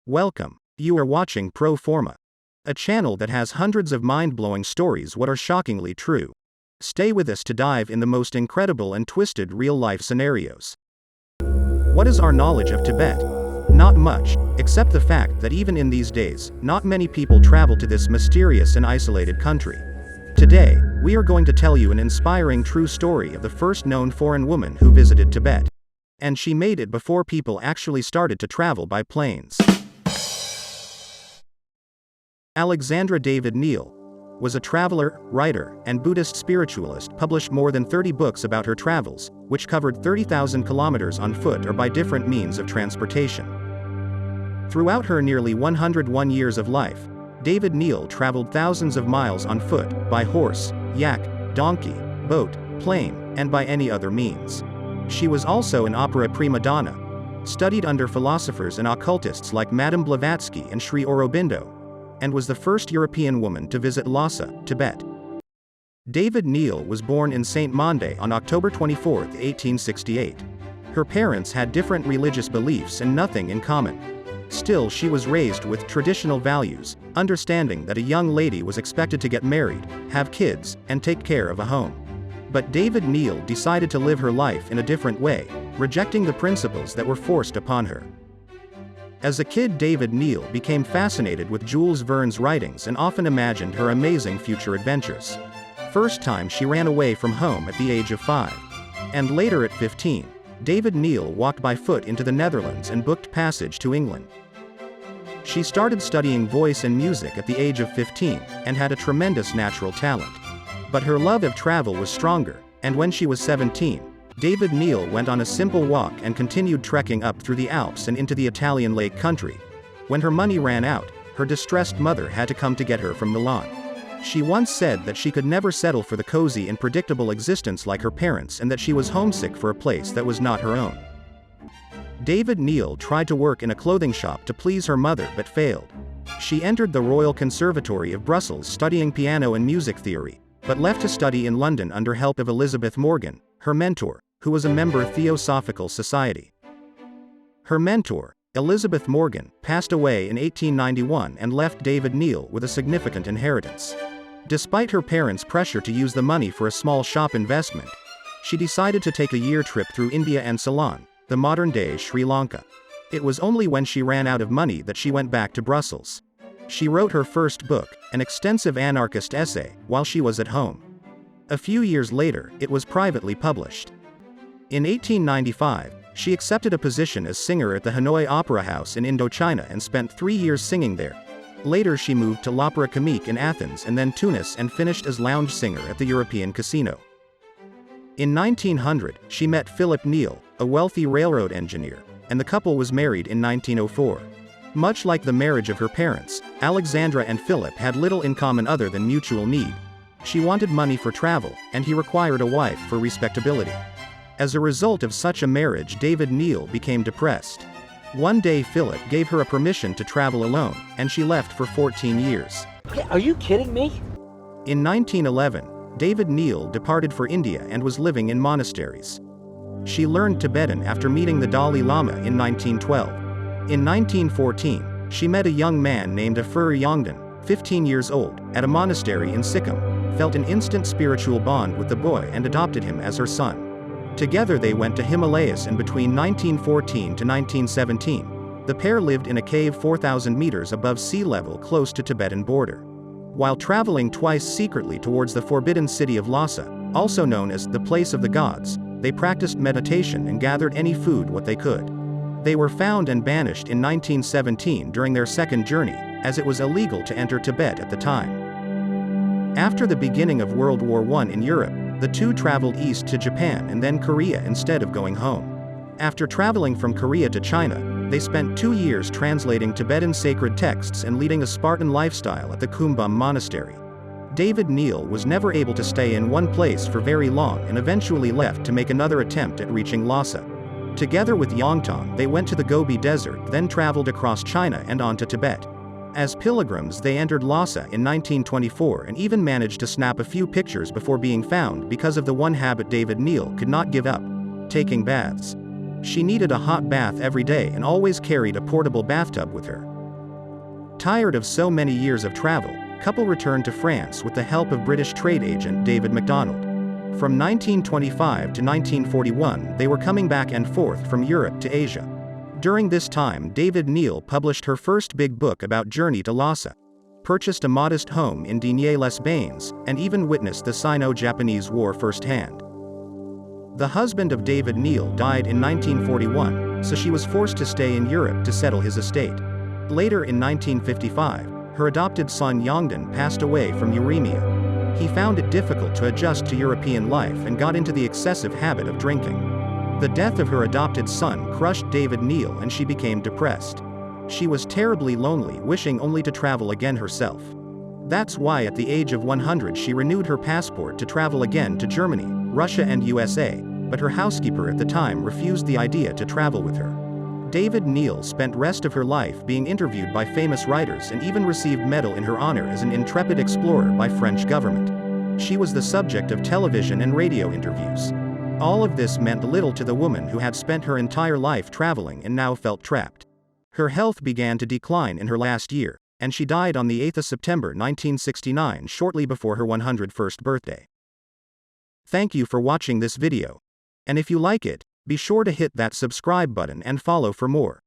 Welcome. You are watching Pro Forma, a channel that has hundreds of mind-blowing stories what are shockingly true. Stay with us to dive in the most incredible and twisted real-life scenarios. What is our knowledge of Tibet? Not much, except the fact that even in these days, not many people travel to this mysterious and isolated country. Today, we are going to tell you an inspiring true story of the first known foreign woman who visited Tibet. And she made it before people actually started to travel by planes. Alexandra David Néel was a traveler, writer, and Buddhist spiritualist, published more than 30 books about her travels, which covered 30,000 kilometers on foot or by different means of transportation. Throughout her nearly 101 years of life, David Néel traveled thousands of miles on foot, by horse, yak, donkey, boat, plane, and by any other means. She was also an opera prima donna, studied under philosophers and occultists like Madame Blavatsky and Sri Aurobindo, and was the first European woman to visit Lassa, Tibet. David Néel was born in Saint Monde on October 24, 1868. Her parents had different religious beliefs and nothing in common. Still, she was raised with traditional values, understanding that a young lady was expected to get married, have kids, and take care of a home. But David Néel decided to live her life in a different way, rejecting the principles that were forced upon her. As a kid, David Néel became fascinated with Jules Verne's writings and often imagined her amazing future adventures. First time she ran away from home at the age of 5. And later at 15, David Néel walked by foot into the Netherlands and booked passage to England. She started studying voice and music at the age of 15, and had a tremendous natural talent. But her love of travel was stronger, and when she was 17, David Néel went on a simple walk and continued trekking up through the Alps and into the Italian Lake Country. When her money ran out, her distressed mother had to come to get her from Milan. She once said that she could never settle for the cozy and predictable existence like her parents, and that she was homesick for a place that was not her own. David Néel tried to work in a clothing shop to please her mother but failed. She entered the Royal Conservatory of Brussels studying piano and music theory, but left to study in London under help of Elizabeth Morgan, her mentor, who was a member of Theosophical Society. Her mentor, Elizabeth Morgan, passed away in 1891 and left David Néel with a significant inheritance. Despite her parents' pressure to use the money for a small shop investment, she decided to take a year trip through India and Ceylon, the modern-day Sri Lanka. It was only when she ran out of money that she went back to Brussels. She wrote her first book, an extensive anarchist essay, while she was at home. A few years later, it was privately published. In 1895, she accepted a position as singer at the Hanoi Opera House in Indochina and spent 3 years singing there. Later she moved to l'Opéra Comique in Athens and then Tunis and finished as lounge singer at the European Casino. In 1900, she met Philip Néel, a wealthy railroad engineer, and the couple was married in 1904. Much like the marriage of her parents, Alexandra and Philip had little in common other than mutual need. She wanted money for travel, and he required a wife for respectability. As a result of such a marriage, David Néel became depressed. One day Philip gave her a permission to travel alone, and she left for 14 years. Are you kidding me? In 1911, David Néel departed for India and was living in monasteries. She learned Tibetan after meeting the Dalai Lama in 1912. In 1914, she met a young man named Afur Yongden, 15 years old, at a monastery in Sikkim, felt an instant spiritual bond with the boy and adopted him as her son. Together they went to Himalayas, and between 1914 to 1917, the pair lived in a cave 4,000 meters above sea level close to Tibetan border. While traveling twice secretly towards the forbidden city of Lassa, also known as the place of the gods, they practiced meditation and gathered any food what they could. They were found and banished in 1917 during their second journey, as it was illegal to enter Tibet at the time. After the beginning of World War I in Europe, the two traveled east to Japan and then Korea instead of going home. After traveling from Korea to China, they spent 2 years translating Tibetan sacred texts and leading a Spartan lifestyle at the Kumbum Monastery. David Néel was never able to stay in one place for very long and eventually left to make another attempt at reaching Lhasa. Together with Yongtong, they went to the Gobi Desert, then traveled across China and on to Tibet. As pilgrims, they entered Lhasa in 1924 and even managed to snap a few pictures before being found because of the one habit David Néel could not give up: taking baths. She needed a hot bath every day and always carried a portable bathtub with her. Tired of so many years of travel, couple returned to France with the help of British trade agent David MacDonald. From 1925 to 1941, they were coming back and forth from Europe to Asia. During this time, David Néel published her first big book about journey to Lassa, purchased a modest home in Digne-les-Bains, and even witnessed the Sino-Japanese War firsthand. The husband of David Néel died in 1941, so she was forced to stay in Europe to settle his estate. Later in 1955, her adopted son Yongden passed away from uremia. He found it difficult to adjust to European life and got into the excessive habit of drinking. The death of her adopted son crushed David Néel and she became depressed. She was terribly lonely, wishing only to travel again herself. That's why at the age of 100 she renewed her passport to travel again to Germany, Russia and USA, but her housekeeper at the time refused the idea to travel with her. David Néel spent rest of her life being interviewed by famous writers and even received medal in her honor as an intrepid explorer by French government. She was the subject of television and radio interviews. All of this meant little to the woman who had spent her entire life traveling and now felt trapped. Her health began to decline in her last year, and she died on the 8th of September 1969, shortly before her 101st birthday. Thank you for watching this video. And if you like it, be sure to hit that subscribe button and follow for more.